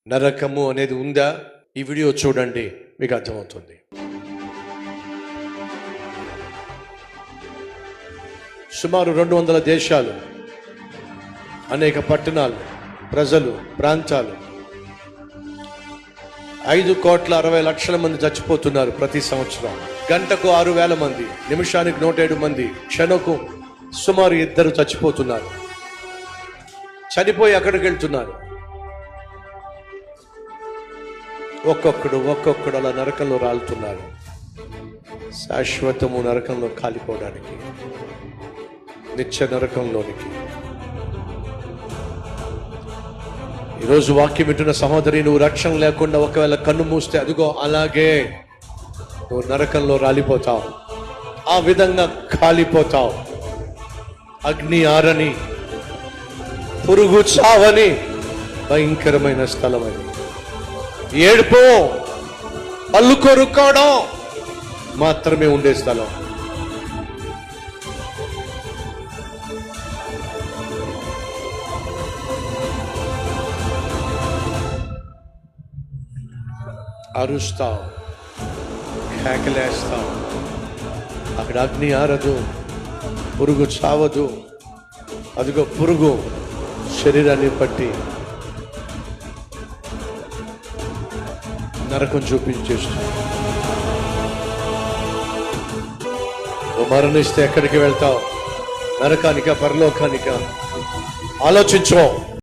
నరకము అనేది ఉందా? ఈ వీడియో చూడండి, మీకు అర్థమవుతుంది. సుమారు 200 దేశాలు, అనేక పట్టణాలు, ప్రజలు, ప్రాంతాలు, 5,60,00,000 మంది చచ్చిపోతున్నారు ప్రతి సంవత్సరం. గంటకు 6,000 మంది, నిమిషానికి 107 మంది, క్షణకు సుమారు 2 చచ్చిపోతున్నారు. చనిపోయి అక్కడికి వెళ్తున్నారు. ఒక్కొక్కడు అలా నరకంలో రాలుతున్నారు, శాశ్వతము నరకంలో కాలిపోవడానికి, నిత్య నరకంలోనికి. ఈరోజు వాక్యం వింటున్న సహోదరి, నువ్వు రక్షణ లేకుండా ఒకవేళ కన్ను మూస్తే అదిగో అలాగే నువ్వు నరకంలో రాలిపోతావు, ఆ విధంగా కాలిపోతావు. అగ్ని ఆరని, పురుగు చావని భయంకరమైన స్థలం అది. ఏడుపు, పళ్ళు కొరుక్కోవడం మాత్రమే ఉండే స్థలం. అరుస్తావు, కేకలేస్తావు, అక్కడ అగ్ని ఆరదు, పురుగు చావదు. అదిగో పురుగు శరీరాన్ని పట్టి నరకం చూపించేస్తుంది. నువ్వు మరణిస్తే ఎక్కడికి వెళ్తావు? నరకానికా, పరలోకానికా? ఆలోచించు.